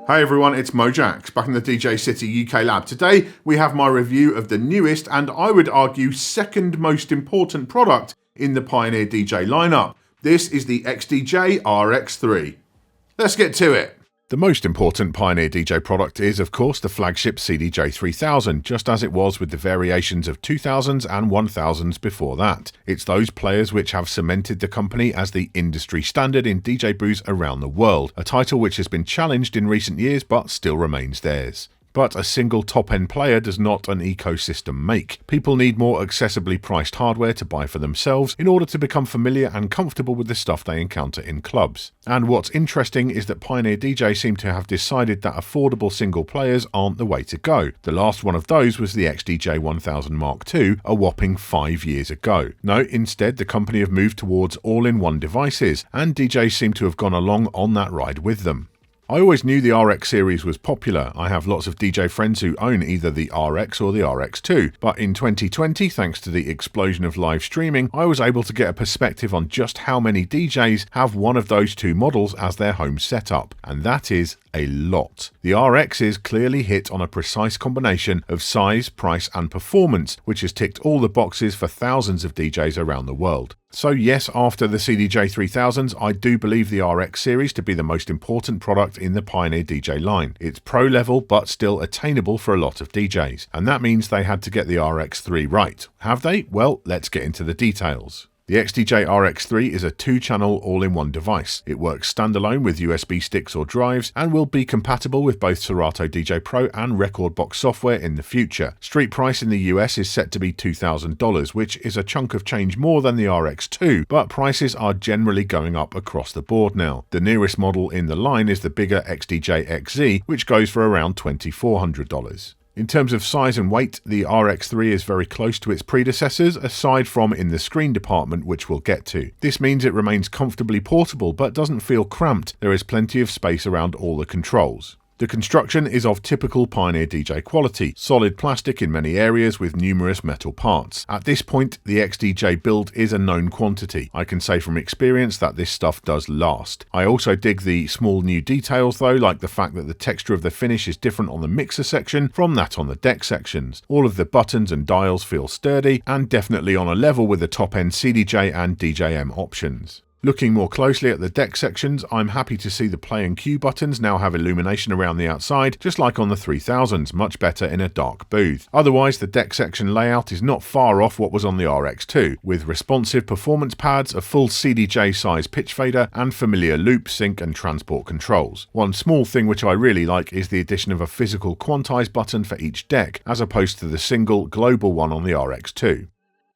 Hey everyone, it's Mojaxx, back in the DJ City UK lab. Today we have my review of the newest and I would argue second most important product in the Pioneer DJ lineup. This is the XDJ-RX3. Let's get to it. The most important Pioneer DJ product is, of course, the flagship XDJ-3000, just as it was with the variations of 2000s and 1000s before that. It's those players which have cemented the company as the industry standard in DJ booths around the world, a title which has been challenged in recent years but still remains theirs. But a single top-end player does not an ecosystem make. People need more accessibly priced hardware to buy for themselves in order to become familiar and comfortable with the stuff they encounter in clubs. And what's interesting is that Pioneer DJ seem to have decided that affordable single players aren't the way to go. The last one of those was the XDJ-1000 Mark II, a whopping 5 years ago. No, instead the company have moved towards all-in-one devices, and DJs seem to have gone along on that ride with them. I always knew the RX series was popular. I have lots of DJ friends who own either the RX or the RX2, but in 2020, thanks to the explosion of live streaming, I was able to get a perspective on just how many DJs have one of those two models as their home setup, and that is a lot. The RXs clearly hit on a precise combination of size, price and performance, which has ticked all the boxes for thousands of DJs around the world. So yes, after the XDJ-3000s, I do believe the RX series to be the most important product in the Pioneer DJ line. It's pro level but still attainable for a lot of DJs, and that means they had to get the RX3 right. Have they? Well, let's get into the details. The XDJ-RX3 is a 2-channel all-in-one device. It works standalone with USB sticks or drives and will be compatible with both Serato DJ Pro and Rekordbox software in the future. Street price in the US is set to be $2,000, which is a chunk of change more than the RX2, but prices are generally going up across the board now. The nearest model in the line is the bigger XDJ-XZ, which goes for around $2,400. In terms of size and weight, the RX3 is very close to its predecessors, aside from in the screen department, which we'll get to. This means it remains comfortably portable but doesn't feel cramped. There is plenty of space around all the controls. The construction is of typical Pioneer DJ quality, solid plastic in many areas with numerous metal parts. At this point, the XDJ build is a known quantity. I can say from experience that this stuff does last. I also dig the small new details though, like the fact that the texture of the finish is different on the mixer section from that on the deck sections. All of the buttons and dials feel sturdy and definitely on a level with the top-end CDJ and DJM options. Looking more closely at the deck sections, I'm happy to see the play and cue buttons now have illumination around the outside, just like on the 3000s, much better in a dark booth. Otherwise, the deck section layout is not far off what was on the RX2, with responsive performance pads, a full CDJ size pitch fader, and familiar loop, sync and transport controls. One small thing which I really like is the addition of a physical quantize button for each deck, as opposed to the single global one on the RX2.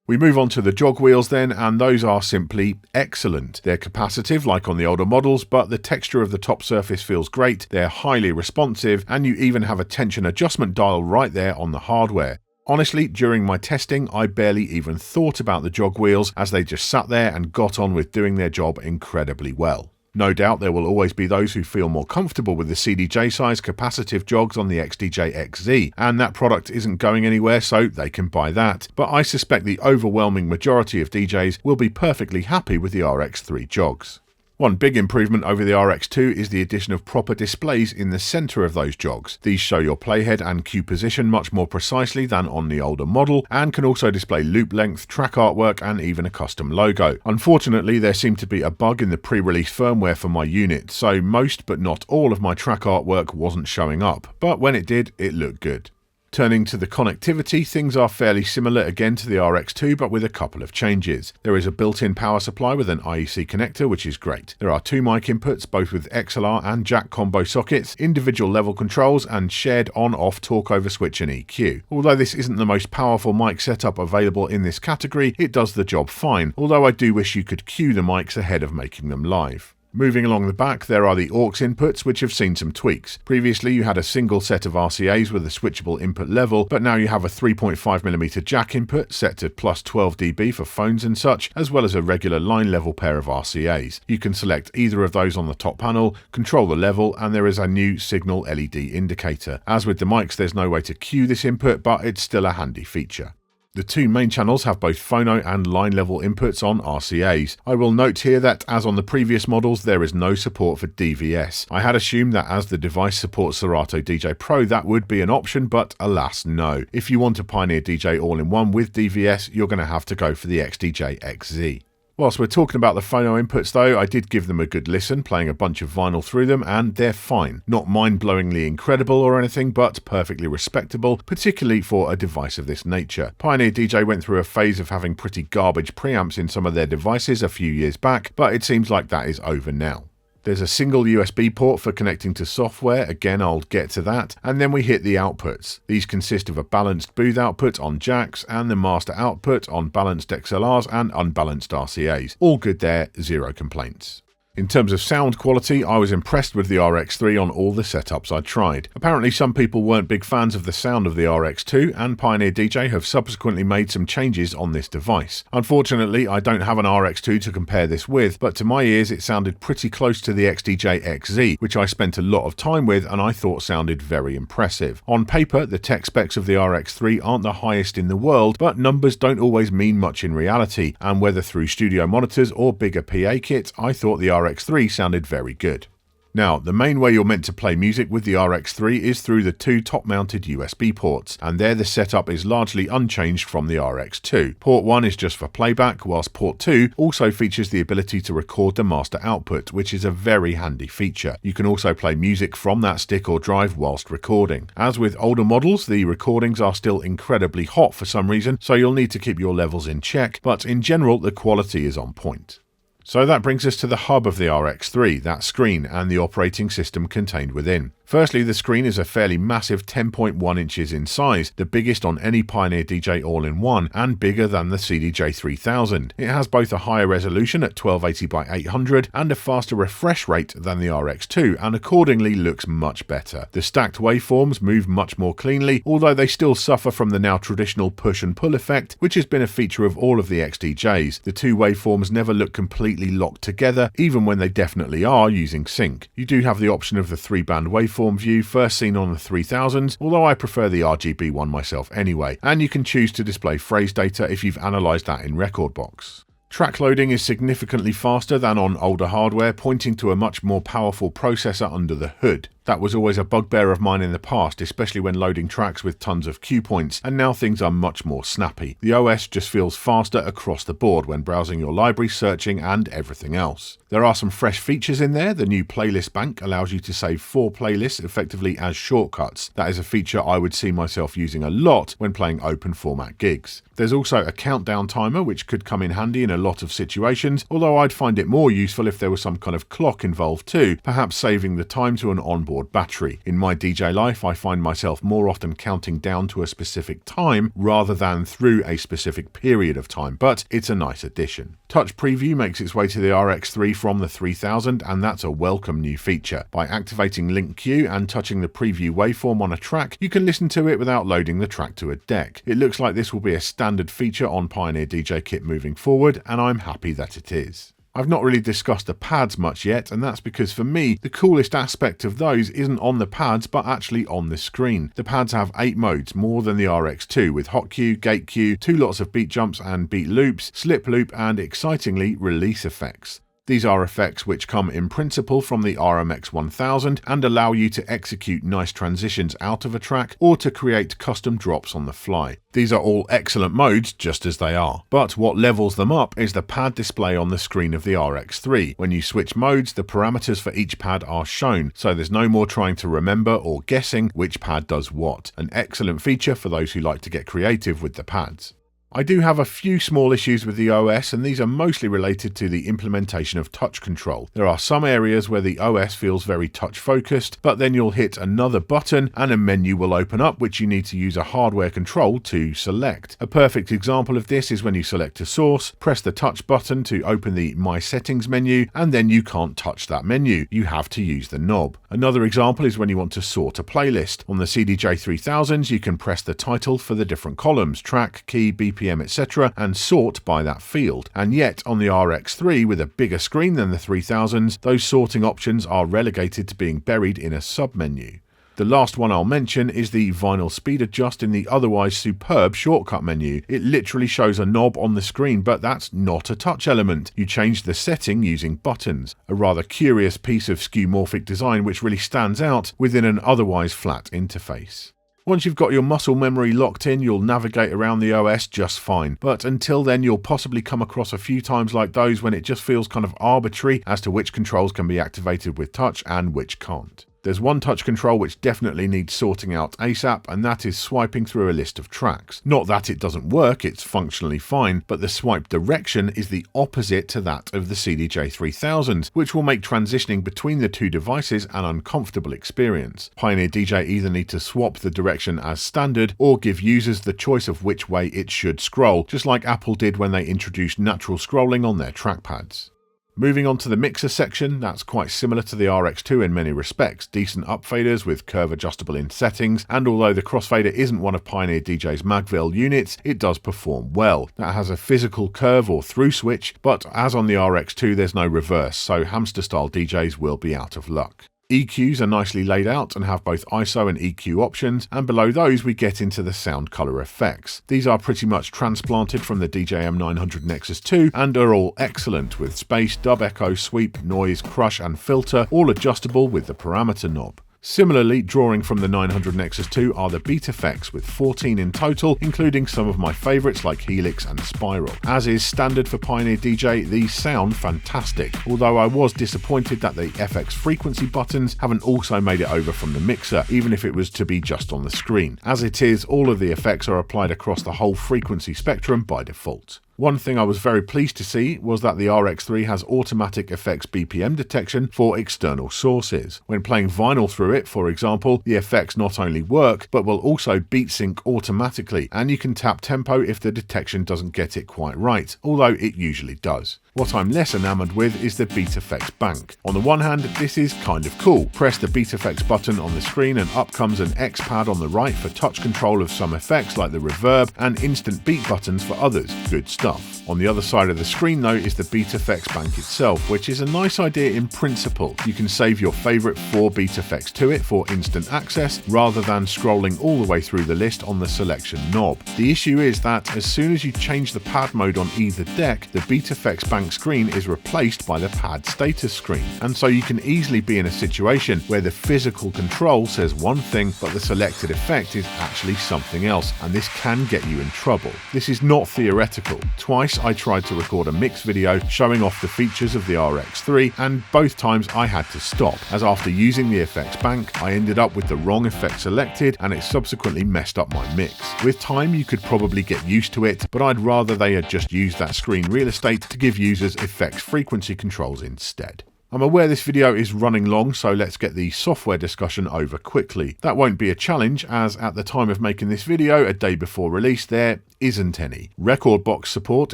We move on to the jog wheels then, and those are simply excellent. They're capacitive like on the older models, but the texture of the top surface feels great, they're highly responsive, and you even have a tension adjustment dial right there on the hardware. Honestly, during my testing, I barely even thought about the jog wheels as they just sat there and got on with doing their job incredibly well. No doubt there will always be those who feel more comfortable with the CDJ size capacitive jogs on the XDJ-XZ, and that product isn't going anywhere, so they can buy that. But I suspect the overwhelming majority of DJs will be perfectly happy with the RX3 jogs. One big improvement over the RX2 is the addition of proper displays in the center of those jogs. These show your playhead and cue position much more precisely than on the older model, and can also display loop length, track artwork, and even a custom logo. Unfortunately, there seemed to be a bug in the pre-release firmware for my unit, so most but not all of my track artwork wasn't showing up, but when it did, it looked good. Turning to the connectivity, things are fairly similar again to the RX2, but with a couple of changes. There is a built-in power supply with an IEC connector, which is great. There are 2 mic inputs, both with XLR and jack combo sockets, individual level controls, and shared on-off talk over switch and EQ. Although this isn't the most powerful mic setup available in this category, it does the job fine, although I do wish you could cue the mics ahead of making them live. Moving along the back, there are the aux inputs, which have seen some tweaks. Previously, you had a single set of RCAs with a switchable input level, but now you have a 3.5mm jack input set to plus 12 dB for phones and such, as well as a regular line level pair of RCAs. You can select either of those on the top panel, control the level, and there is a new signal LED indicator. As with the mics, there's no way to cue this input, but it's still a handy feature. The two main channels have both phono and line level inputs on RCAs. I will note here that as on the previous models there is no support for DVS. I had assumed that as the device supports Serato DJ Pro that would be an option, but alas no. If you want a Pioneer DJ all-in-one with DVS, you're going to have to go for the XDJ-RX3. Whilst we're talking about the phono inputs though, I did give them a good listen, playing a bunch of vinyl through them, and they're fine. Not mind-blowingly incredible or anything, but perfectly respectable, particularly for a device of this nature. Pioneer DJ went through a phase of having pretty garbage preamps in some of their devices a few years back, but it seems like that is over now. There's a single USB port for connecting to software, again I'll get to that, and then we hit the outputs. These consist of a balanced booth output on jacks and the master output on balanced XLRs and unbalanced RCAs. All good there, zero complaints. In terms of sound quality, I was impressed with the RX3 on all the setups I tried. Apparently some people weren't big fans of the sound of the RX2, and Pioneer DJ have subsequently made some changes on this device. Unfortunately, I don't have an RX2 to compare this with, but to my ears it sounded pretty close to the XDJ-RX3, which I spent a lot of time with and I thought sounded very impressive. On paper, the tech specs of the RX3 aren't the highest in the world, but numbers don't always mean much in reality, and whether through studio monitors or bigger PA kits, I thought the RX3 sounded very good. Now, the main way you're meant to play music with the RX3 is through the two top-mounted USB ports, and there the setup is largely unchanged from the RX2. Port 1 is just for playback, whilst Port 2 also features the ability to record the master output, which is a very handy feature. You can also play music from that stick or drive whilst recording. As with older models, the recordings are still incredibly hot for some reason, so you'll need to keep your levels in check, but in general the quality is on point. So that brings us to the hub of the RX3, that screen, and the operating system contained within. Firstly, the screen is a fairly massive 10.1 inches in size, the biggest on any Pioneer DJ all-in-one, and bigger than the XDJ-3000. It has both a higher resolution at 1280x800 and a faster refresh rate than the RX2, and accordingly looks much better. The stacked waveforms move much more cleanly, although they still suffer from the now traditional push and pull effect, which has been a feature of all of the XDJs. The two waveforms never look completely locked together, even when they definitely are using sync. You do have the option of the 3-band waveform view first seen on the 3000s, although I prefer the RGB one myself anyway, and you can choose to display phrase data if you've analysed that in Rekordbox. Track loading is significantly faster than on older hardware, pointing to a much more powerful processor under the hood. That was always a bugbear of mine in the past, especially when loading tracks with tons of cue points, and now things are much more snappy. The OS just feels faster across the board when browsing your library, searching, and everything else. There are some fresh features in there. The new playlist bank allows you to save 4 playlists effectively as shortcuts. That is a feature I would see myself using a lot when playing open format gigs. There's also a countdown timer, which could come in handy in a lot of situations, although I'd find it more useful if there was some kind of clock involved too, perhaps saving the time to an onboard battery. In my DJ life, I find myself more often counting down to a specific time rather than through a specific period of time, but it's a nice addition. Touch Preview makes its way to the RX3 from the 3000, and that's a welcome new feature. By activating Link Queue and touching the preview waveform on a track, you can listen to it without loading the track to a deck. It looks like this will be a standard feature on Pioneer DJ kit moving forward, and I'm happy that it is. I've not really discussed the pads much yet, and that's because for me, the coolest aspect of those isn't on the pads but actually on the screen. The pads have 8 modes, more than the RX2, with hot cue, gate cue, 2 lots of beat jumps and beat loops, slip loop, and excitingly, release effects. These are effects which come in principle from the RMX 1000 and allow you to execute nice transitions out of a track or to create custom drops on the fly. These are all excellent modes just as they are, but what levels them up is the pad display on the screen of the RX3. When you switch modes, the parameters for each pad are shown, so there's no more trying to remember or guessing which pad does what. An excellent feature for those who like to get creative with the pads. I do have a few small issues with the OS, and these are mostly related to the implementation of touch control. There are some areas where the OS feels very touch focused, but then you'll hit another button and a menu will open up which you need to use a hardware control to select. A perfect example of this is when you select a source, press the touch button to open the My Settings menu, and then you can't touch that menu. You have to use the knob. Another example is when you want to sort a playlist. On the XDJ-3000s, you can press the title for the different columns, track, key, BPM, etc., and sort by that field. And yet on the RX3 with a bigger screen than the 3000s, those sorting options are relegated to being buried in a submenu. The last one I'll mention is the vinyl speed adjust in the otherwise superb shortcut menu. It literally shows a knob on the screen, but that's not a touch element. You change the setting using buttons. A rather curious piece of skeuomorphic design which really stands out within an otherwise flat interface. Once you've got your muscle memory locked in, you'll navigate around the OS just fine, but until then you'll possibly come across a few times like those when it just feels kind of arbitrary as to which controls can be activated with touch and which can't. There's one touch control which definitely needs sorting out ASAP, and that is swiping through a list of tracks. Not that it doesn't work, it's functionally fine, but the swipe direction is the opposite to that of the XDJ-3000, which will make transitioning between the two devices an uncomfortable experience. Pioneer DJ either need to swap the direction as standard, or give users the choice of which way it should scroll, just like Apple did when they introduced natural scrolling on their trackpads. Moving on to the mixer section, that's quite similar to the RX2 in many respects. Decent upfaders with curve adjustable in settings, and although the crossfader isn't one of Pioneer DJ's Magville units, it does perform well. That has a physical curve or through switch, but as on the RX2 there's no reverse, so hamster style DJs will be out of luck. EQs are nicely laid out and have both ISO and EQ options, and below those we get into the sound color effects. These are pretty much transplanted from the DJM900 Nexus 2 and are all excellent, with space, dub echo, sweep, noise, crush and filter all adjustable with the parameter knob. Similarly, drawing from the 900 Nexus 2 are the beat effects, with 14 in total, including some of my favourites like Helix and Spiral. As is standard for Pioneer DJ, these sound fantastic, although I was disappointed that the FX frequency buttons haven't also made it over from the mixer, even if it was to be just on the screen. As it is, all of the effects are applied across the whole frequency spectrum by default. One thing I was very pleased to see was that the RX3 has automatic effects BPM detection for external sources. When playing vinyl through it, for example, the effects not only work, but will also beat sync automatically, and you can tap tempo if the detection doesn't get it quite right, although it usually does. What I'm less enamoured with is the beat effects bank. On the one hand, this is kind of cool. Press the beat effects button on the screen and up comes an X pad on the right for touch control of some effects like the reverb, and instant beat buttons for others. Good stuff. On the other side of the screen though is the beat effects bank itself, which is a nice idea in principle. You can save your favourite 4 beat effects to it for instant access, rather than scrolling all the way through the list on the selection knob. The issue is that as soon as you change the pad mode on either deck, the beat effects bank screen is replaced by the pad status screen, and so you can easily be in a situation where the physical control says one thing but the selected effect is actually something else, and this can get you in trouble. This is not theoretical. Twice I tried to record a mix video showing off the features of the RX3, and both times I had to stop, as after using the effects bank I ended up with the wrong effect selected and it subsequently messed up my mix. With time you could probably get used to it, but I'd rather they had just used that screen real estate to give users effects frequency controls instead. I'm aware this video is running long, so let's get the software discussion over quickly. That won't be a challenge, as at the time of making this video, a day before release, there isn't any. Rekordbox support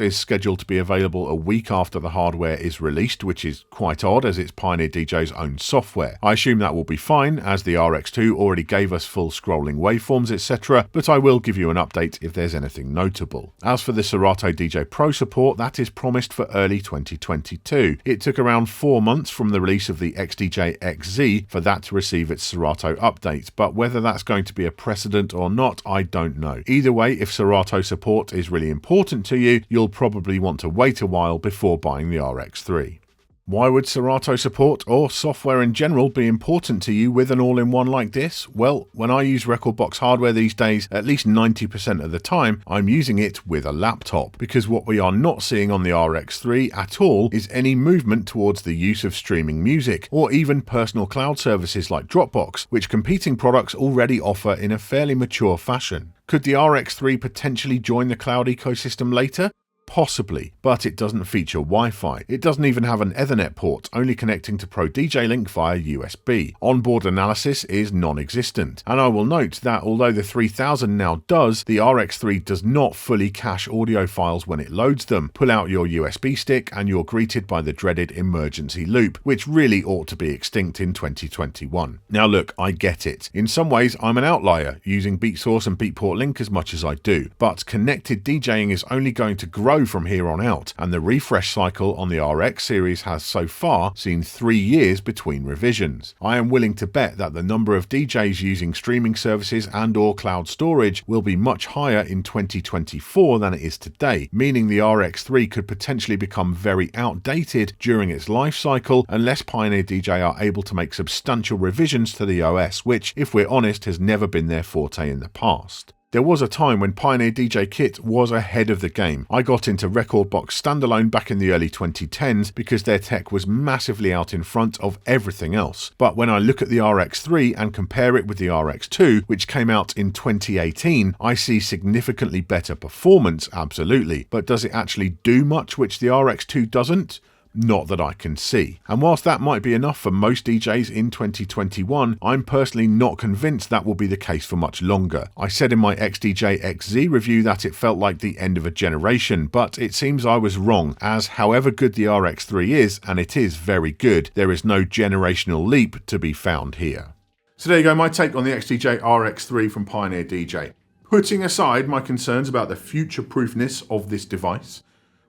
is scheduled to be available a week after the hardware is released, which is quite odd as it's Pioneer DJ's own software. I assume that will be fine, as the RX2 already gave us full scrolling waveforms, etc., but I will give you an update if there's anything notable. As for the Serato DJ Pro support, that is promised for early 2022. It took around 4 months from the release of the XDJ-RX3 for that to receive its Serato update, but whether that's going to be a precedent or not, I don't know. Either way, if Serato support is really important to you, you'll probably want to wait a while before buying the RX3. Why would Serato support, or software in general, be important to you with an all-in-one like this? Well, when I use Rekordbox hardware these days, at least 90% of the time, I'm using it with a laptop, because what we are not seeing on the RX3 at all is any movement towards the use of streaming music, or even personal cloud services like Dropbox, which competing products already offer in a fairly mature fashion. Could the RX3 potentially join the cloud ecosystem later? Possibly, but it doesn't feature Wi-Fi. It doesn't even have an Ethernet port, only connecting to Pro DJ Link via USB. Onboard analysis is non-existent, and I will note that although the 3000 now does, the RX3 does not fully cache audio files when it loads them. Pull out your USB stick and you're greeted by the dreaded emergency loop, which really ought to be extinct in 2021. Now look, I get it. In some ways I'm an outlier, using BeatSource and Beatport Link as much as I do, but connected DJing is only going to grow grow from here on out, and the refresh cycle on the RX series has so far seen 3 years between revisions. I am willing to bet that the number of DJs using streaming services and/or cloud storage will be much higher in 2024 than it is today, meaning the RX3 could potentially become very outdated during its life cycle unless Pioneer DJ are able to make substantial revisions to the OS, which, if we're honest, has never been their forte in the past. There was a time when Pioneer DJ Kit was ahead of the game. I got into Rekordbox standalone back in the early 2010s because their tech was massively out in front of everything else. But when I look at the RX3 and compare it with the RX2, which came out in 2018, I see significantly better performance, absolutely. But does it actually do much which the RX2 doesn't? Not that I can see. And whilst that might be enough for most DJs in 2021, I'm personally not convinced that will be the case for much longer. I said in my XDJ-RX3 review that it felt like the end of a generation, but it seems I was wrong, as however good the RX3 is, and it is very good, there is no generational leap to be found here. So there you go, my take on the XDJ-RX3 from Pioneer DJ. Putting aside my concerns about the future-proofness of this device,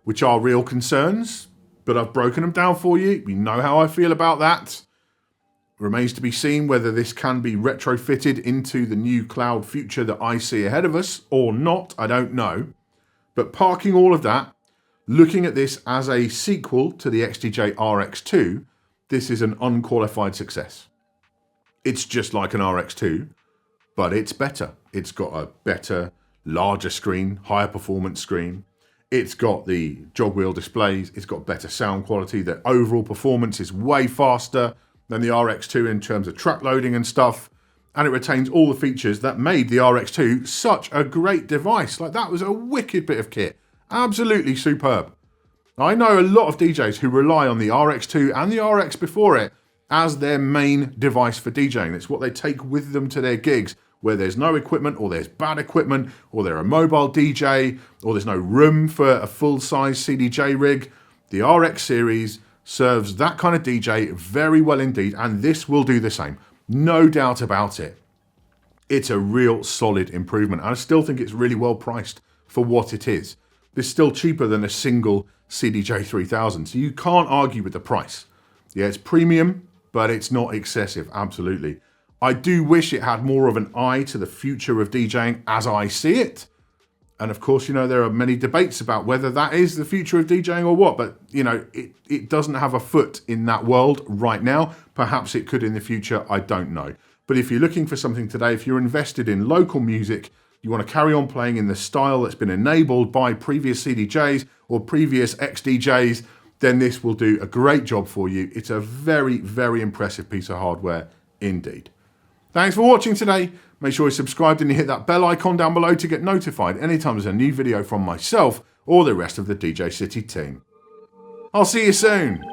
which are real concerns, but I've broken them down for you. You know how I feel about that. Remains to be seen whether this can be retrofitted into the new cloud future that I see ahead of us or not. I don't know. But parking all of that, looking at this as a sequel to the XDJ-RX2, this is an unqualified success. It's just like an RX2, but it's better. It's got a better, larger screen, higher performance screen. It's got the jog wheel displays, it's got better sound quality, the overall performance is way faster than the RX2 in terms of track loading and stuff, and it retains all the features that made the RX2 such a great device. Like, that was a wicked bit of kit, absolutely superb. I know a lot of DJs who rely on the RX2 and the RX before it as their main device for DJing. It's what they take with them to their gigs, where there's no equipment, or there's bad equipment, or they're a mobile DJ, or there's no room for a full-size CDJ rig. The RX series serves that kind of DJ very well indeed, and this will do the same. No doubt about it. It's a real solid improvement. I still think it's really well priced for what it is. It's still cheaper than a single CDJ-3000, so you can't argue with the price. Yeah, it's premium, but it's not excessive, absolutely. I do wish it had more of an eye to the future of DJing as I see it. And of course, you know, there are many debates about whether that is the future of DJing or what, but you know, it doesn't have a foot in that world right now. Perhaps it could in the future, I don't know. But if you're looking for something today, if you're invested in local music, you want to carry on playing in the style that's been enabled by previous CDJs or previous XDJs, then this will do a great job for you. It's a very, very impressive piece of hardware indeed. Thanks for watching today. Make sure you're subscribed and you hit that bell icon down below to get notified anytime there's a new video from myself or the rest of the DJ City team. I'll see you soon.